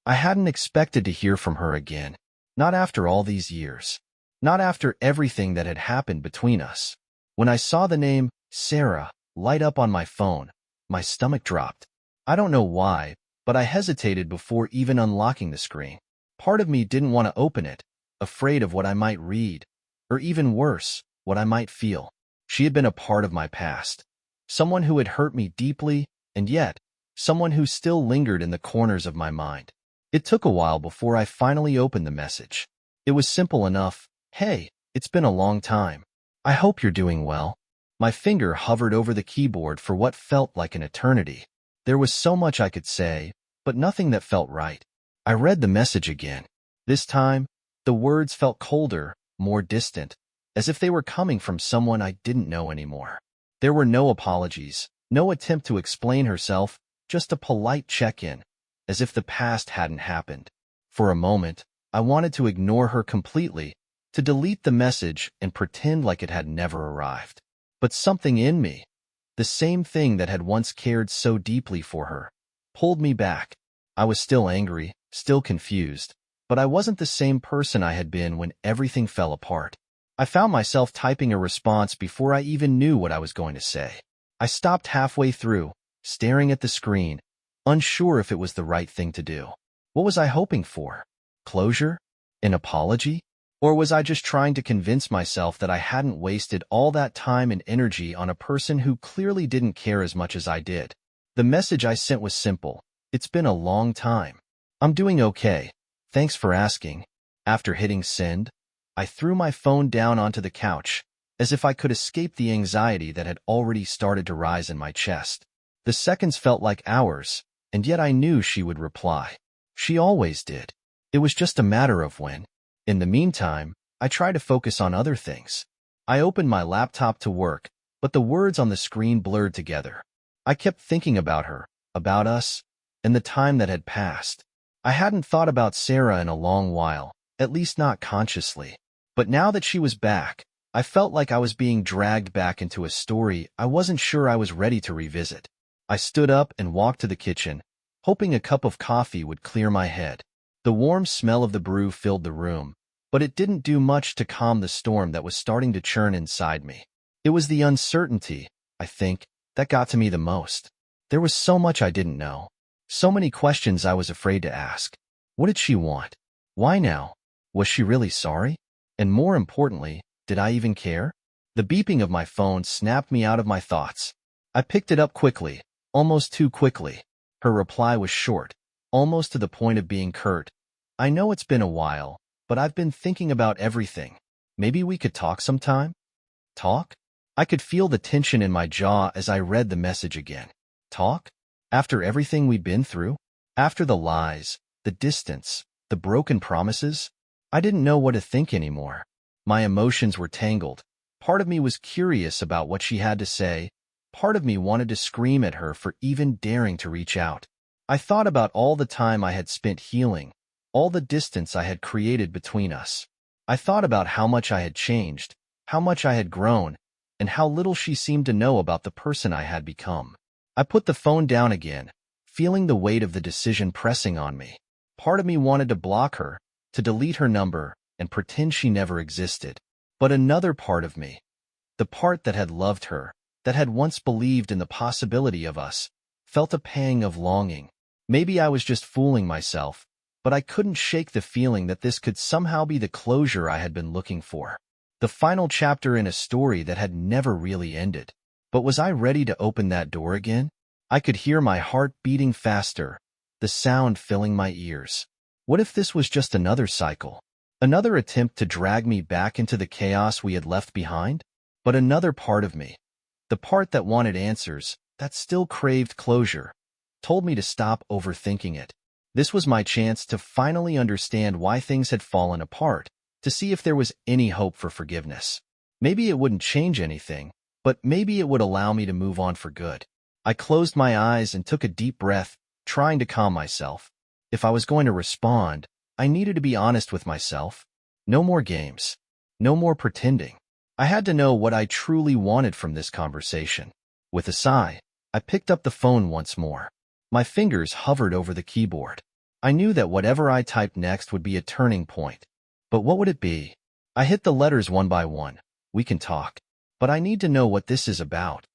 I hadn't expected to hear from her again. Not after all these years. Not after everything that had happened between us. When I saw the name, Sarah, light up on my phone, my stomach dropped. I don't know why, but I hesitated before even unlocking the screen. Part of me didn't want to open it, afraid of what I might read, or even worse, what I might feel. She had been a part of my past. Someone who had hurt me deeply, and yet, someone who still lingered in the corners of my mind. It took a while before I finally opened the message. It was simple enough. Hey, it's been a long time. I hope you're doing well. My finger hovered over the keyboard for what felt like an eternity. There was so much I could say, but nothing that felt right. I read the message again. This time, the words felt colder, more distant, as if they were coming from someone I didn't know anymore. There were no apologies, no attempt to explain herself, just a polite check-in, as if the past hadn't happened. For a moment, I wanted to ignore her completely, to delete the message and pretend like it had never arrived. But something in me, the same thing that had once cared so deeply for her, pulled me back. I was still angry, still confused, but I wasn't the same person I had been when everything fell apart. I found myself typing a response before I even knew what I was going to say. I stopped halfway through, staring at the screen, unsure if it was the right thing to do. What was I hoping for? Closure? An apology? Or was I just trying to convince myself that I hadn't wasted all that time and energy on a person who clearly didn't care as much as I did? The message I sent was simple. It's been a long time. I'm doing okay. Thanks for asking. After hitting send, I threw my phone down onto the couch, as if I could escape the anxiety that had already started to rise in my chest. The seconds felt like hours, and yet I knew she would reply. She always did. It was just a matter of when. In the meantime, I tried to focus on other things. I opened my laptop to work, but the words on the screen blurred together. I kept thinking about her, about us, and the time that had passed. I hadn't thought about Sarah in a long while, at least not consciously. But now that she was back, I felt like I was being dragged back into a story I wasn't sure I was ready to revisit. I stood up and walked to the kitchen, hoping a cup of coffee would clear my head. The warm smell of the brew filled the room, but it didn't do much to calm the storm that was starting to churn inside me. It was the uncertainty, I think, that got to me the most. There was so much I didn't know. So many questions I was afraid to ask. What did she want? Why now? Was she really sorry? And more importantly, did I even care? The beeping of my phone snapped me out of my thoughts. I picked it up quickly, almost too quickly. Her reply was short, almost to the point of being curt. I know it's been a while, but I've been thinking about everything. Maybe we could talk sometime? Talk? I could feel the tension in my jaw as I read the message again. Talk? After everything we'd been through? After the lies, the distance, the broken promises? I didn't know what to think anymore. My emotions were tangled. Part of me was curious about what she had to say. Part of me wanted to scream at her for even daring to reach out. I thought about all the time I had spent healing, all the distance I had created between us. I thought about how much I had changed, how much I had grown, and how little she seemed to know about the person I had become. I put the phone down again, feeling the weight of the decision pressing on me. Part of me wanted to block her, to delete her number, and pretend she never existed. But another part of me, the part that had loved her, that had once believed in the possibility of us, felt a pang of longing. Maybe I was just fooling myself, but I couldn't shake the feeling that this could somehow be the closure I had been looking for. The final chapter in a story that had never really ended. But was I ready to open that door again? I could hear my heart beating faster, the sound filling my ears. What if this was just another cycle? Another attempt to drag me back into the chaos we had left behind? But another part of me, the part that wanted answers, that still craved closure, told me to stop overthinking it. This was my chance to finally understand why things had fallen apart, to see if there was any hope for forgiveness. Maybe it wouldn't change anything, but maybe it would allow me to move on for good. I closed my eyes and took a deep breath, trying to calm myself. If I was going to respond, I needed to be honest with myself. No more games. No more pretending. I had to know what I truly wanted from this conversation. With a sigh, I picked up the phone once more. My fingers hovered over the keyboard. I knew that whatever I typed next would be a turning point. But what would it be? I hit the letters one by one. We can talk. But I need to know what this is about.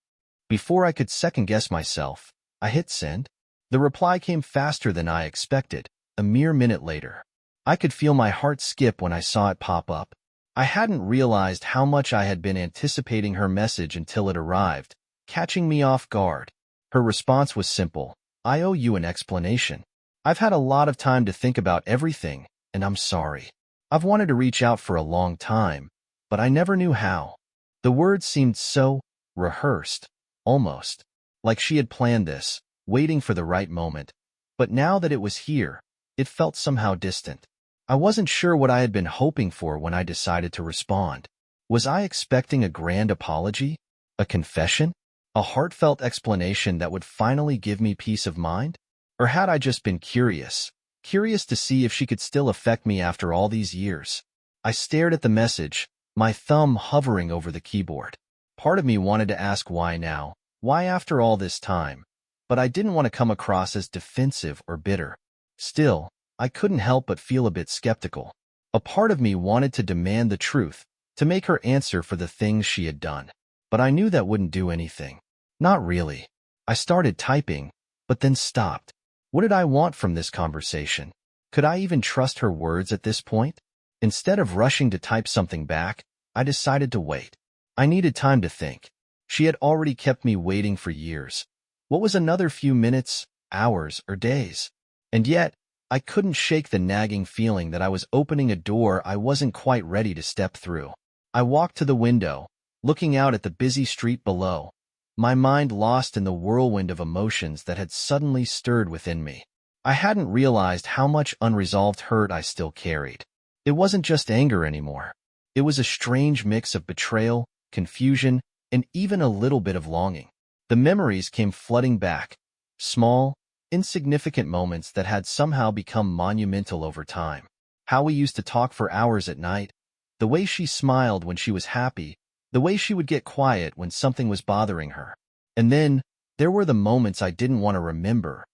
Before I could second-guess myself, I hit send. The reply came faster than I expected, a mere minute later. I could feel my heart skip when I saw it pop up. I hadn't realized how much I had been anticipating her message until it arrived, catching me off guard. Her response was simple. I owe you an explanation. I've had a lot of time to think about everything, and I'm sorry. I've wanted to reach out for a long time, but I never knew how. The words seemed so rehearsed, almost like she had planned this, waiting for the right moment. But now that it was here, it felt somehow distant. I wasn't sure what I had been hoping for when I decided to respond. Was I expecting a grand apology? A confession? A heartfelt explanation that would finally give me peace of mind? Or had I just been curious to see if she could still affect me after all these years? I stared at the message, my thumb hovering over the keyboard. Part of me wanted to ask why now, why after all this time, but I didn't want to come across as defensive or bitter. Still, I couldn't help but feel a bit skeptical. A part of me wanted to demand the truth, to make her answer for the things she had done. But I knew that wouldn't do anything. Not really. I started typing, but then stopped. What did I want from this conversation? Could I even trust her words at this point? Instead of rushing to type something back, I decided to wait. I needed time to think. She had already kept me waiting for years. What was another few minutes, hours, or days? And yet, I couldn't shake the nagging feeling that I was opening a door I wasn't quite ready to step through. I walked to the window, looking out at the busy street below, my mind lost in the whirlwind of emotions that had suddenly stirred within me. I hadn't realized how much unresolved hurt I still carried. It wasn't just anger anymore. It was a strange mix of betrayal, confusion, and even a little bit of longing. The memories came flooding back, small, insignificant moments that had somehow become monumental over time. How we used to talk for hours at night, the way she smiled when she was happy, the way she would get quiet when something was bothering her. And then, there were the moments I didn't want to remember.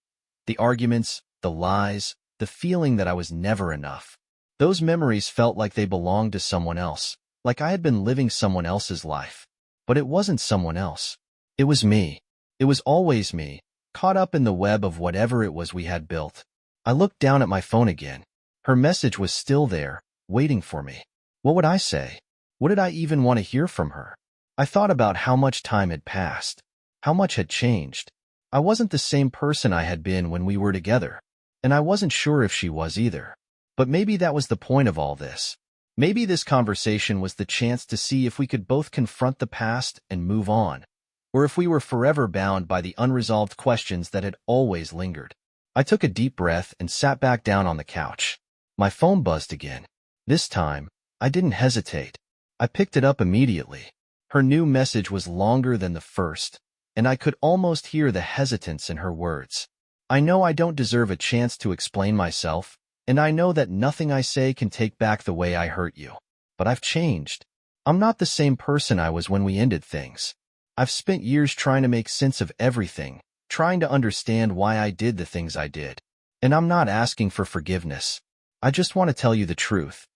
The arguments, the lies, the feeling that I was never enough. Those memories felt like they belonged to someone else, like I had been living someone else's life. But it wasn't someone else. It was me. It was always me, caught up in the web of whatever it was we had built. I looked down at my phone again. Her message was still there, waiting for me. What would I say? What did I even want to hear from her? I thought about how much time had passed, how much had changed. I wasn't the same person I had been when we were together, and I wasn't sure if she was either. But maybe that was the point of all this. Maybe this conversation was the chance to see if we could both confront the past and move on, or if we were forever bound by the unresolved questions that had always lingered. I took a deep breath and sat back down on the couch. My phone buzzed again. This time, I didn't hesitate. I picked it up immediately. Her new message was longer than the first, and I could almost hear the hesitance in her words. I know I don't deserve a chance to explain myself, and I know that nothing I say can take back the way I hurt you. But I've changed. I'm not the same person I was when we ended things. I've spent years trying to make sense of everything, trying to understand why I did the things I did. And I'm not asking for forgiveness. I just want to tell you the truth.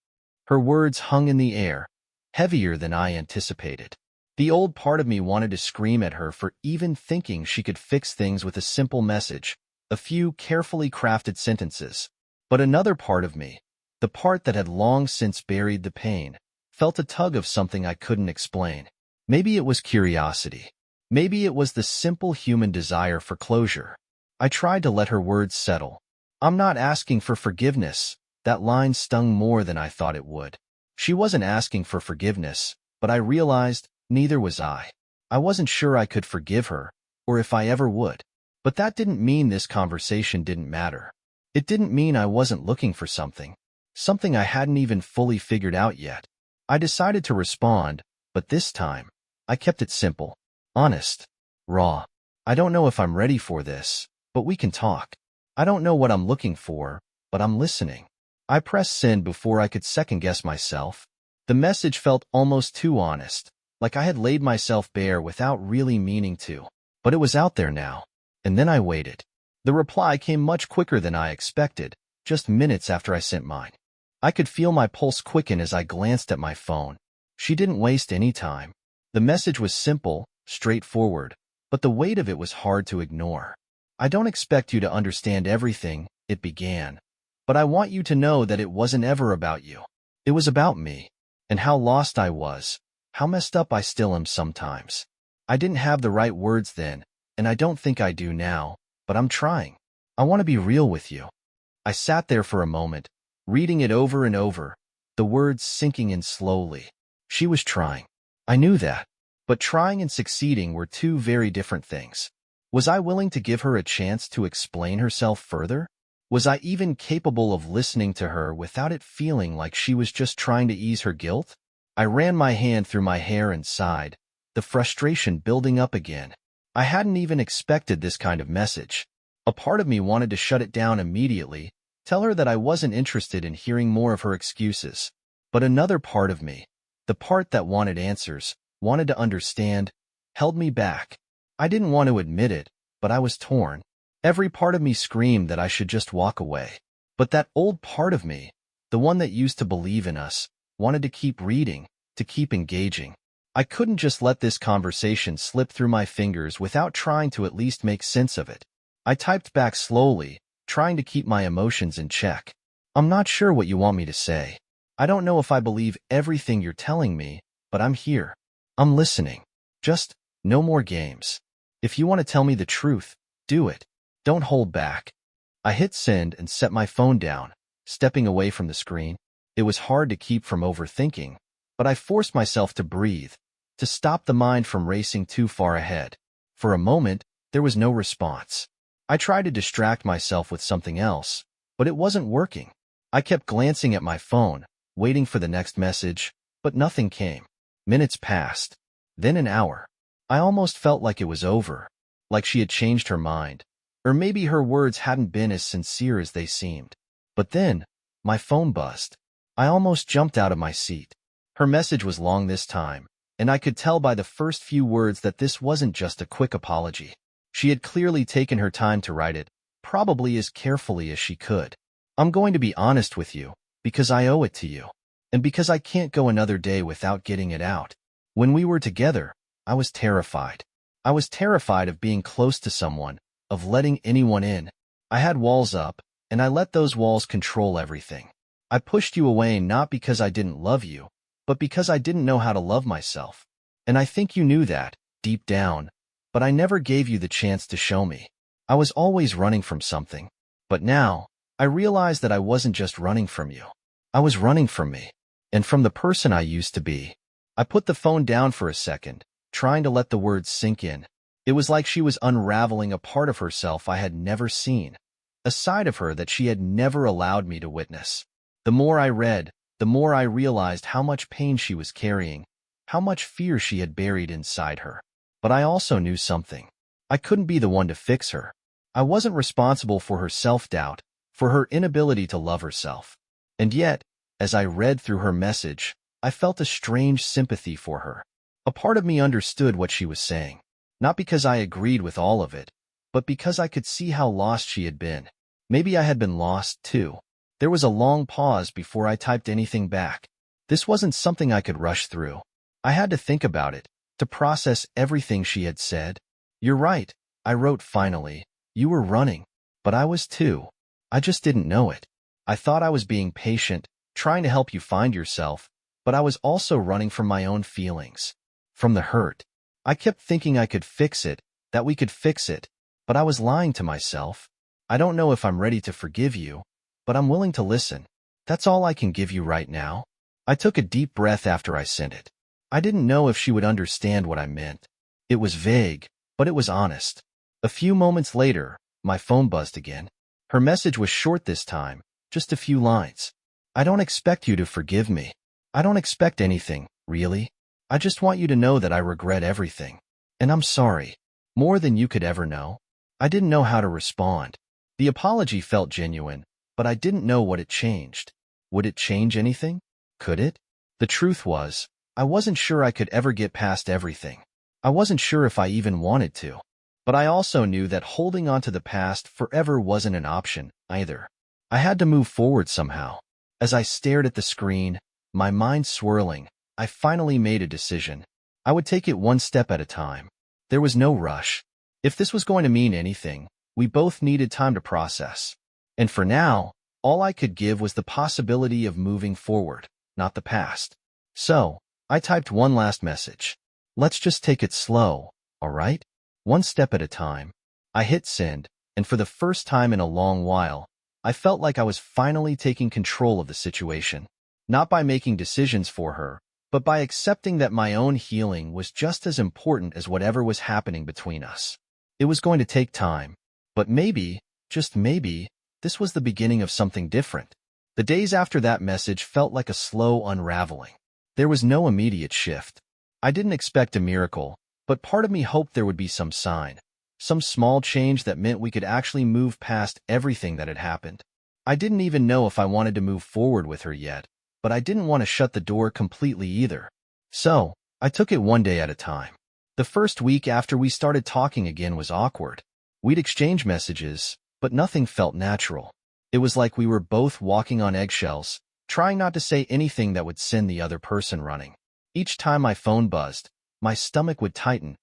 Her words hung in the air, heavier than I anticipated. The old part of me wanted to scream at her for even thinking she could fix things with a simple message, a few carefully crafted sentences. But another part of me, the part that had long since buried the pain, felt a tug of something I couldn't explain. Maybe it was curiosity. Maybe it was the simple human desire for closure. I tried to let her words settle. I'm not asking for forgiveness. That line stung more than I thought it would. She wasn't asking for forgiveness, but I realized neither was I. I wasn't sure I could forgive her, or if I ever would. But that didn't mean this conversation didn't matter. It didn't mean I wasn't looking for something I hadn't even fully figured out yet. I decided to respond, but this time, I kept it simple, honest, raw. I don't know if I'm ready for this, but we can talk. I don't know what I'm looking for, but I'm listening. I pressed send before I could second-guess myself. The message felt almost too honest, like I had laid myself bare without really meaning to. But it was out there now, and then I waited. The reply came much quicker than I expected, just minutes after I sent mine. I could feel my pulse quicken as I glanced at my phone. She didn't waste any time. The message was simple, straightforward, but the weight of it was hard to ignore. I don't expect you to understand everything, it began, but I want you to know that it wasn't ever about you. It was about me, and how lost I was, how messed up I still am sometimes. I didn't have the right words then, and I don't think I do now, but I'm trying. I want to be real with you. I sat there for a moment, reading it over and over, the words sinking in slowly. She was trying. I knew that. But trying and succeeding were two very different things. Was I willing to give her a chance to explain herself further? Was I even capable of listening to her without it feeling like she was just trying to ease her guilt? I ran my hand through my hair and sighed, the frustration building up again. I hadn't even expected this kind of message. A part of me wanted to shut it down immediately, tell her that I wasn't interested in hearing more of her excuses. But another part of me, the part that wanted answers, wanted to understand, held me back. I didn't want to admit it, but I was torn. Every part of me screamed that I should just walk away. But that old part of me, the one that used to believe in us, wanted to keep reading, to keep engaging. I couldn't just let this conversation slip through my fingers without trying to at least make sense of it. I typed back slowly, trying to keep my emotions in check. I'm not sure what you want me to say. I don't know if I believe everything you're telling me, but I'm here. I'm listening. Just, no more games. If you want to tell me the truth, do it. Don't hold back. I hit send and set my phone down, stepping away from the screen. It was hard to keep from overthinking, but I forced myself to breathe, to stop the mind from racing too far ahead. For a moment, there was no response. I tried to distract myself with something else, but it wasn't working. I kept glancing at my phone, waiting for the next message, but nothing came. Minutes passed, then an hour. I almost felt like it was over, like she had changed her mind, or maybe her words hadn't been as sincere as they seemed. But then, my phone buzzed. I almost jumped out of my seat. Her message was long this time, and I could tell by the first few words that this wasn't just a quick apology. She had clearly taken her time to write it, probably as carefully as she could. I'm going to be honest with you, because I owe it to you, and because I can't go another day without getting it out. When we were together, I was terrified. I was terrified of being close to someone, of letting anyone in. I had walls up, and I let those walls control everything. I pushed you away not because I didn't love you, but because I didn't know how to love myself. And I think you knew that, deep down, but I never gave you the chance to show me. I was always running from something. But now, I realized that I wasn't just running from you. I was running from me, and from the person I used to be. I put the phone down for a second, trying to let the words sink in. It was like she was unraveling a part of herself I had never seen, a side of her that she had never allowed me to witness. The more I read, the more I realized how much pain she was carrying, how much fear she had buried inside her. But I also knew something. I couldn't be the one to fix her. I wasn't responsible for her self-doubt, for her inability to love herself. And yet, as I read through her message, I felt a strange sympathy for her. A part of me understood what she was saying, not because I agreed with all of it, but because I could see how lost she had been. Maybe I had been lost, too. There was a long pause before I typed anything back. This wasn't something I could rush through. I had to think about it, to process everything she had said. You're right, I wrote finally. You were running, but I was too. I just didn't know it. I thought I was being patient, trying to help you find yourself, but I was also running from my own feelings, from the hurt. I kept thinking I could fix it, that we could fix it, but I was lying to myself. I don't know if I'm ready to forgive you, but I'm willing to listen. That's all I can give you right now. I took a deep breath after I sent it. I didn't know if she would understand what I meant. It was vague, but it was honest. A few moments later, my phone buzzed again. Her message was short this time, just a few lines. I don't expect you to forgive me. I don't expect anything, really. I just want you to know that I regret everything. And I'm sorry. More than you could ever know. I didn't know how to respond. The apology felt genuine, but I didn't know what it changed. Would it change anything? Could it? The truth was, I wasn't sure I could ever get past everything. I wasn't sure if I even wanted to. But I also knew that holding on to the past forever wasn't an option, either. I had to move forward somehow. As I stared at the screen, my mind swirling, I finally made a decision. I would take it one step at a time. There was no rush. If this was going to mean anything, we both needed time to process. And for now, all I could give was the possibility of moving forward, not the past. So, I typed one last message. Let's just take it slow, all right? One step at a time. I hit send, and for the first time in a long while, I felt like I was finally taking control of the situation. Not by making decisions for her, but by accepting that my own healing was just as important as whatever was happening between us. It was going to take time, but maybe, just maybe, this was the beginning of something different. The days after that message felt like a slow unraveling. There was no immediate shift. I didn't expect a miracle, but part of me hoped there would be some sign, some small change that meant we could actually move past everything that had happened. I didn't even know if I wanted to move forward with her yet, but I didn't want to shut the door completely either. So, I took it one day at a time. The first week after we started talking again was awkward. We'd exchange messages, but nothing felt natural. It was like we were both walking on eggshells, trying not to say anything that would send the other person running. Each time my phone buzzed, my stomach would tighten,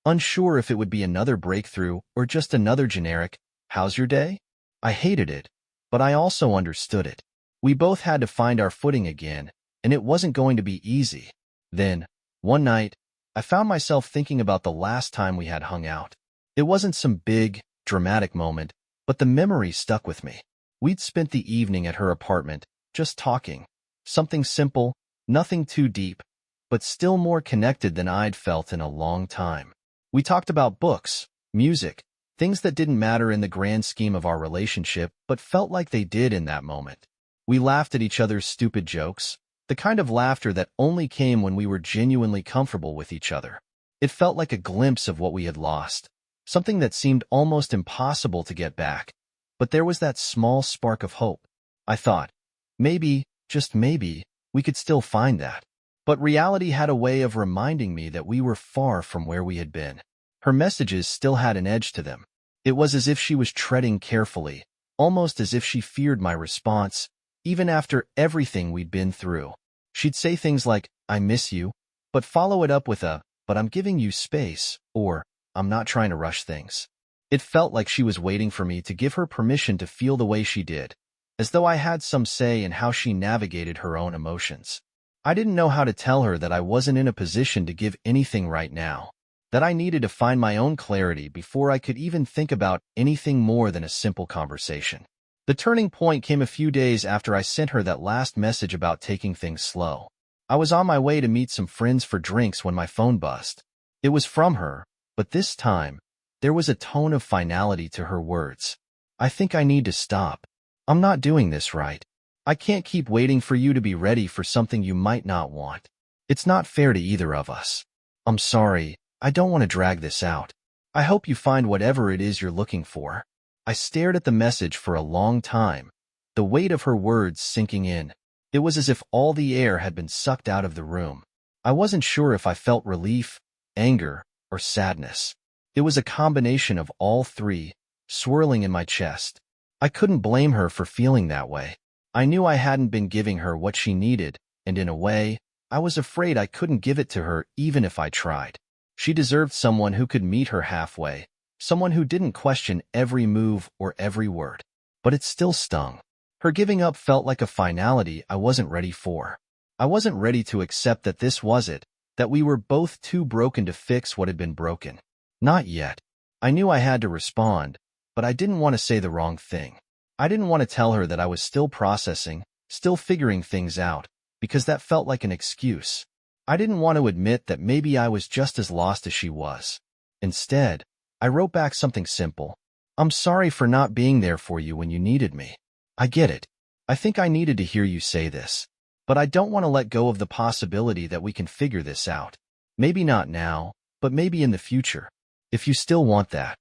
unsure if it would be another breakthrough or just another generic, "How's your day?" I hated it, but I also understood it. We both had to find our footing again, and it wasn't going to be easy. Then, one night, I found myself thinking about the last time we had hung out. It wasn't some big, dramatic moment, but the memory stuck with me. We'd spent the evening at her apartment, just talking. Something simple, nothing too deep, but still more connected than I'd felt in a long time. We talked about books, music, things that didn't matter in the grand scheme of our relationship, but felt like they did in that moment. We laughed at each other's stupid jokes, the kind of laughter that only came when we were genuinely comfortable with each other. It felt like a glimpse of what we had lost, something that seemed almost impossible to get back. But there was that small spark of hope. I thought, maybe, just maybe, we could still find that. But reality had a way of reminding me that we were far from where we had been. Her messages still had an edge to them. It was as if she was treading carefully, almost as if she feared my response, even after everything we'd been through. She'd say things like, "I miss you," but follow it up with a, "But I'm giving you space," or, "I'm not trying to rush things." It felt like she was waiting for me to give her permission to feel the way she did, as though I had some say in how she navigated her own emotions. I didn't know how to tell her that I wasn't in a position to give anything right now, that I needed to find my own clarity before I could even think about anything more than a simple conversation. The turning point came a few days after I sent her that last message about taking things slow. I was on my way to meet some friends for drinks when my phone buzzed. It was from her, but this time, there was a tone of finality to her words. "I think I need to stop. I'm not doing this right. I can't keep waiting for you to be ready for something you might not want. It's not fair to either of us. I'm sorry, I don't want to drag this out. I hope you find whatever it is you're looking for." I stared at the message for a long time, the weight of her words sinking in. It was as if all the air had been sucked out of the room. I wasn't sure if I felt relief, anger, or sadness. It was a combination of all three, swirling in my chest. I couldn't blame her for feeling that way. I knew I hadn't been giving her what she needed, and in a way, I was afraid I couldn't give it to her even if I tried. She deserved someone who could meet her halfway, someone who didn't question every move or every word. But it still stung. Her giving up felt like a finality I wasn't ready for. I wasn't ready to accept that this was it, that we were both too broken to fix what had been broken. Not yet. I knew I had to respond, but I didn't want to say the wrong thing. I didn't want to tell her that I was still processing, still figuring things out, because that felt like an excuse. I didn't want to admit that maybe I was just as lost as she was. Instead, I wrote back something simple. "I'm sorry for not being there for you when you needed me. I get it. I think I needed to hear you say this. But I don't want to let go of the possibility that we can figure this out. Maybe not now, but maybe in the future. If you still want that."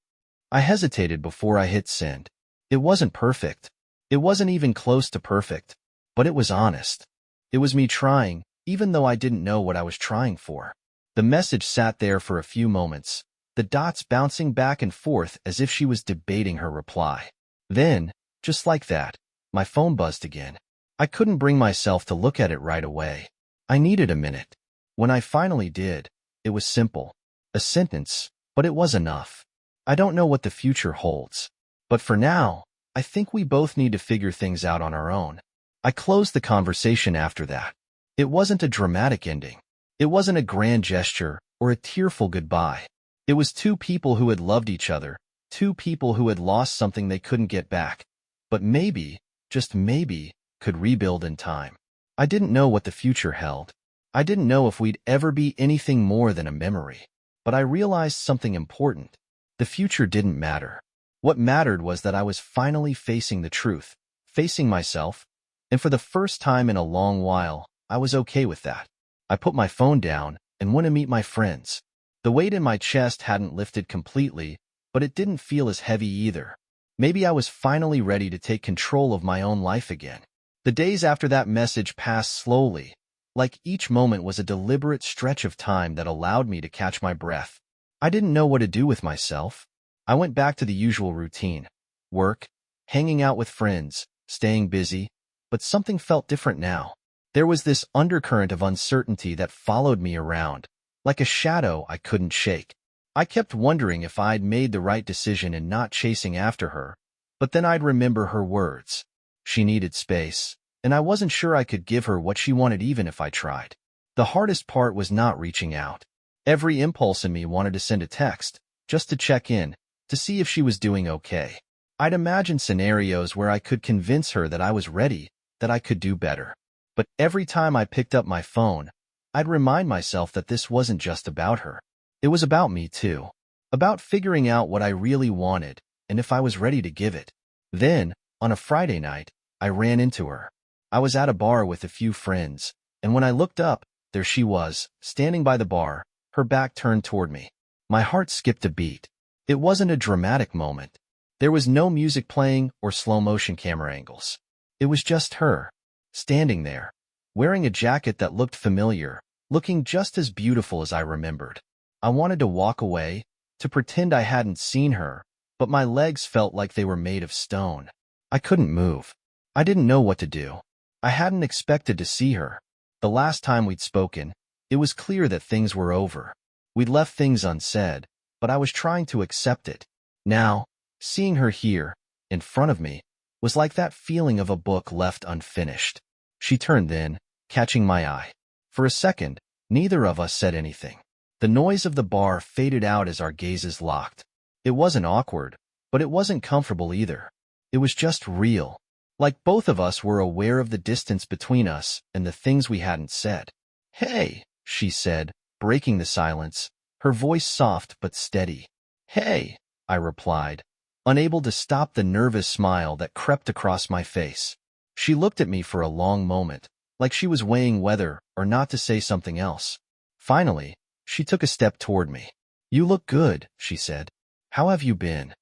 I hesitated before I hit send. It wasn't perfect. It wasn't even close to perfect. But it was honest. It was me trying, even though I didn't know what I was trying for. The message sat there for a few moments, the dots bouncing back and forth as if she was debating her reply. Then, just like that, My phone buzzed again. I couldn't bring myself to look at it right away. I needed a minute. When I finally did, it was simple. A sentence, but it was enough. I don't know what the future holds. But for now, I think we both need to figure things out on our own. I closed the conversation after that. It wasn't a dramatic ending. It wasn't a grand gesture or a tearful goodbye. It was two people who had loved each other, two people who had lost something they couldn't get back, but maybe, just maybe, could rebuild in time. I didn't know what the future held. I didn't know if we'd ever be anything more than a memory. But I realized something important. The future didn't matter. What mattered was that I was finally facing the truth, facing myself, and for the first time in a long while, I was okay with that. I put my phone down and went to meet my friends. The weight in my chest hadn't lifted completely, but it didn't feel as heavy either. Maybe I was finally ready to take control of my own life again. The days after that message passed slowly, like each moment was a deliberate stretch of time that allowed me to catch my breath. I didn't know what to do with myself. I went back to the usual routine. Work, hanging out with friends, staying busy, but something felt different now. There was this undercurrent of uncertainty that followed me around, like a shadow I couldn't shake. I kept wondering if I'd made the right decision in not chasing after her, but then I'd remember her words. She needed space, and I wasn't sure I could give her what she wanted even if I tried. The hardest part was not reaching out. Every impulse in me wanted to send a text, just to check in, to see if she was doing okay. I'd imagine scenarios where I could convince her that I was ready, that I could do better. But every time I picked up my phone, I'd remind myself that this wasn't just about her. It was about me too. About figuring out what I really wanted, and if I was ready to give it. Then, on a Friday night, I ran into her. I was at a bar with a few friends, and when I looked up, there she was, standing by the bar, her back turned toward me. My heart skipped a beat. It wasn't a dramatic moment. There was no music playing or slow-motion camera angles. It was just her, standing there, wearing a jacket that looked familiar, looking just as beautiful as I remembered. I wanted to walk away, to pretend I hadn't seen her, but my legs felt like they were made of stone. I couldn't move. I didn't know what to do. I hadn't expected to see her. The last time we'd spoken, it was clear that things were over. We'd left things unsaid, but I was trying to accept it. Now, seeing her here, in front of me, was like that feeling of a book left unfinished. She turned then, catching my eye. For a second, neither of us said anything. The noise of the bar faded out as our gazes locked. It wasn't awkward, but it wasn't comfortable either. It was just real. Like both of us were aware of the distance between us and the things we hadn't said. "Hey," she said, breaking the silence, her voice soft but steady. "Hey," I replied, unable to stop the nervous smile that crept across my face. She looked at me for a long moment, like she was weighing whether or not to say something else. Finally, she took a step toward me. "You look good," she said. "How have you been?"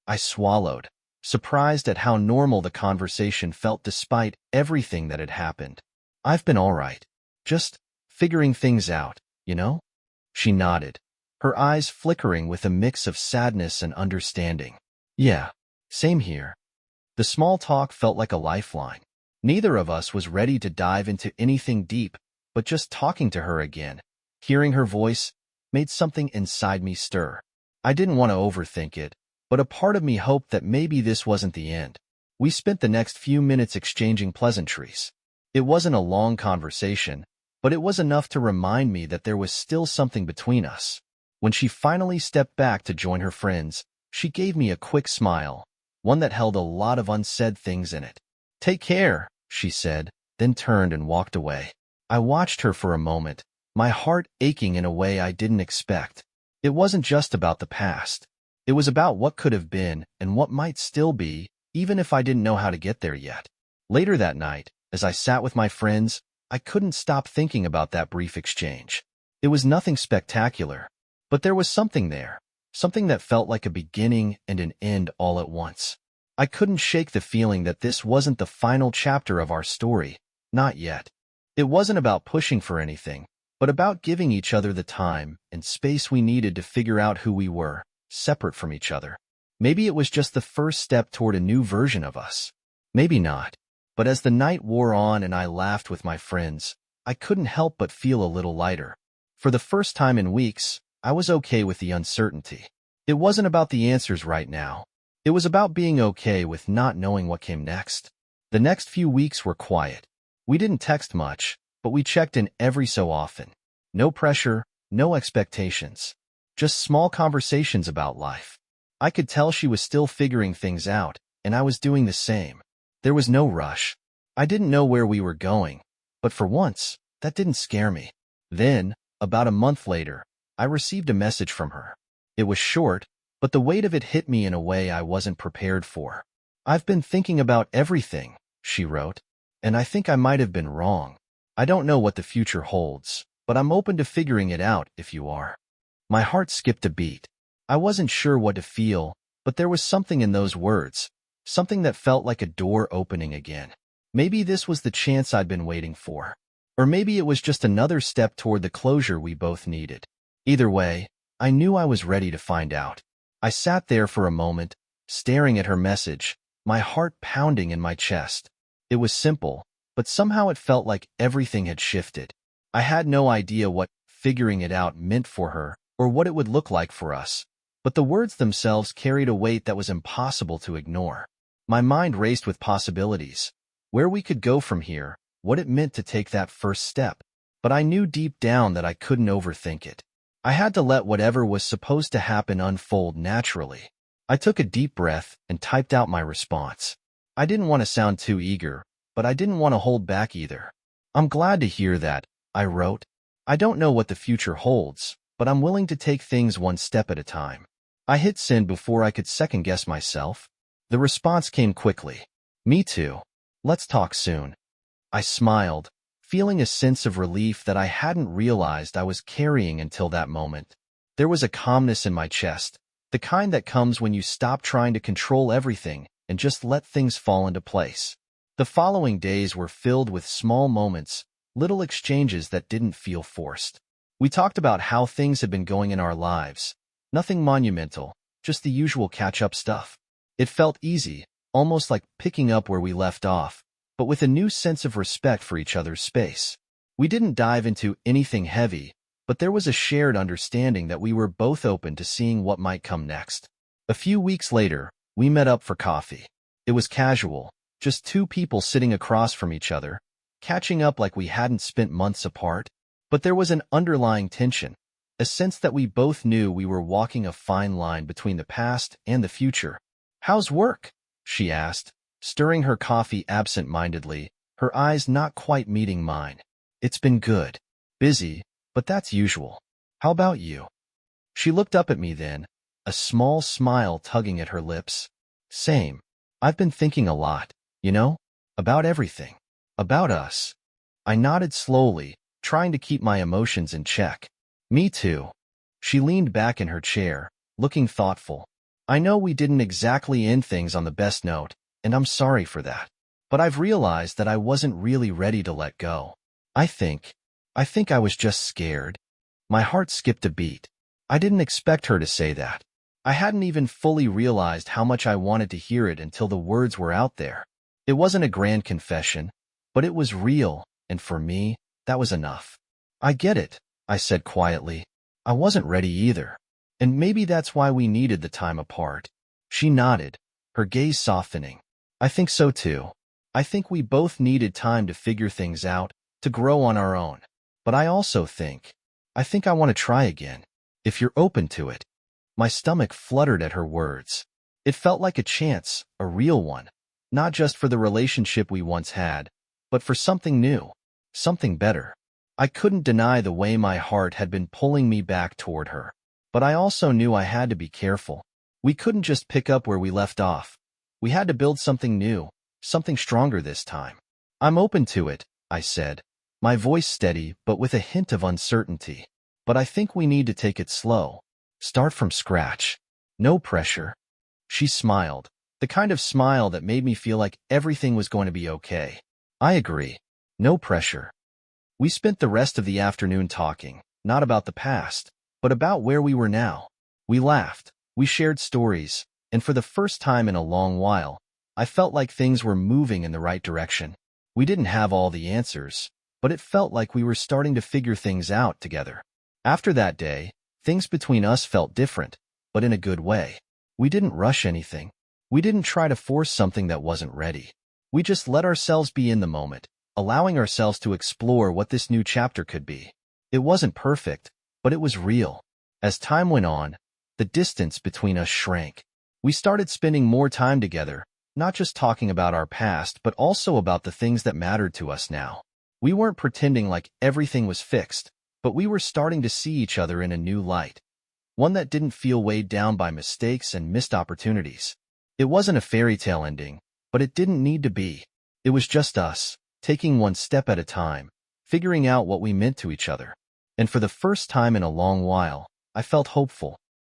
I swallowed, surprised at how normal the conversation felt despite everything that had happened. "I've been all right. Just figuring things out, you know?" She nodded, her eyes flickering with a mix of sadness and understanding. "Yeah, same here." The small talk felt like a lifeline. Neither of us was ready to dive into anything deep, but just talking to her again, hearing her voice, made something inside me stir. I didn't want to overthink it, but a part of me hoped that maybe this wasn't the end. We spent the next few minutes exchanging pleasantries. It wasn't a long conversation, but it was enough to remind me that there was still something between us. When she finally stepped back to join her friends, she gave me a quick smile, one that held a lot of unsaid things in it. "Take care," she said, then turned and walked away. I watched her for a moment, my heart aching in a way I didn't expect. It wasn't just about the past. It was about what could have been and what might still be, even if I didn't know how to get there yet. Later that night, as I sat with my friends, I couldn't stop thinking about that brief exchange. It was nothing spectacular, but there was something there, something that felt like a beginning and an end all at once. I couldn't shake the feeling that this wasn't the final chapter of our story, not yet. It wasn't about pushing for anything, but about giving each other the time and space we needed to figure out who we were, separate from each other. Maybe it was just the first step toward a new version of us. Maybe not. But as the night wore on and I laughed with my friends, I couldn't help but feel a little lighter. For the first time in weeks, I was okay with the uncertainty. It wasn't about the answers right now. It was about being okay with not knowing what came next. The next few weeks were quiet. We didn't text much, but we checked in every so often. No pressure, no expectations. Just small conversations about life. I could tell she was still figuring things out, and I was doing the same. There was no rush. I didn't know where we were going, but for once, that didn't scare me. Then, about a month later, I received a message from her. It was short, but the weight of it hit me in a way I wasn't prepared for. "I've been thinking about everything," she wrote, "and I think I might have been wrong. I don't know what the future holds, but I'm open to figuring it out if you are." My heart skipped a beat. I wasn't sure what to feel, but there was something in those words, something that felt like a door opening again. Maybe this was the chance I'd been waiting for. Or maybe it was just another step toward the closure we both needed. Either way, I knew I was ready to find out. I sat there for a moment, staring at her message, my heart pounding in my chest. It was simple, but somehow it felt like everything had shifted. I had no idea what figuring it out meant for her, or what it would look like for us, but the words themselves carried a weight that was impossible to ignore. My mind raced with possibilities, where we could go from here, what it meant to take that first step. But I knew deep down that I couldn't overthink it. I had to let whatever was supposed to happen unfold naturally. I took a deep breath and typed out my response. I didn't want to sound too eager, but I didn't want to hold back either. "I'm glad to hear that," I wrote. "I don't know what the future holds, but I'm willing to take things one step at a time." I hit send before I could second-guess myself. The response came quickly. "Me too. Let's talk soon." I smiled, feeling a sense of relief that I hadn't realized I was carrying until that moment. There was a calmness in my chest, the kind that comes when you stop trying to control everything and just let things fall into place. The following days were filled with small moments, little exchanges that didn't feel forced. We talked about how things had been going in our lives. Nothing monumental, just the usual catch-up stuff. It felt easy, almost like picking up where we left off, but with a new sense of respect for each other's space. We didn't dive into anything heavy, but there was a shared understanding that we were both open to seeing what might come next. A few weeks later, we met up for coffee. It was casual, just two people sitting across from each other, catching up like we hadn't spent months apart. But there was an underlying tension, a sense that we both knew we were walking a fine line between the past and the future. "How's work?" she asked, stirring her coffee absent-mindedly, her eyes not quite meeting mine. "It's been good. Busy, but that's usual. How about you?" She looked up at me then, a small smile tugging at her lips. "Same. I've been thinking a lot, about everything. About us." I nodded slowly, trying to keep my emotions in check. "Me too." She leaned back in her chair, looking thoughtful. "I know we didn't exactly end things on the best note, and I'm sorry for that. But I've realized that I wasn't really ready to let go. I think I was just scared." My heart skipped a beat. I didn't expect her to say that. I hadn't even fully realized how much I wanted to hear it until the words were out there. It wasn't a grand confession, but it was real, and for me, that was enough. "I get it," I said quietly. "I wasn't ready either. And maybe that's why we needed the time apart." She nodded, her gaze softening. "I think so too. I think we both needed time to figure things out, to grow on our own. But I also think I want to try again, if you're open to it." My stomach fluttered at her words. It felt like a chance, a real one, not just for the relationship we once had, but for something new, something better. I couldn't deny the way my heart had been pulling me back toward her. But I also knew I had to be careful. We couldn't just pick up where we left off. We had to build something new, something stronger this time. "I'm open to it," I said, my voice steady but with a hint of uncertainty. "But I think we need to take it slow. Start from scratch. No pressure." She smiled, the kind of smile that made me feel like everything was going to be okay. "I agree. No pressure." We spent the rest of the afternoon talking, not about the past, but about where we were now. We laughed, we shared stories, and for the first time in a long while, I felt like things were moving in the right direction. We didn't have all the answers, but it felt like we were starting to figure things out together. After that day, things between us felt different, but in a good way. We didn't rush anything. We didn't try to force something that wasn't ready. We just let ourselves be in the moment, allowing ourselves to explore what this new chapter could be. It wasn't perfect, but it was real. As time went on, the distance between us shrank. We started spending more time together, not just talking about our past, but also about the things that mattered to us now. We weren't pretending like everything was fixed, but we were starting to see each other in a new light, one that didn't feel weighed down by mistakes and missed opportunities. It wasn't a fairy tale ending, but it didn't need to be. It was just us, taking one step at a time, figuring out what we meant to each other. And for the first time in a long while, I felt hopeful.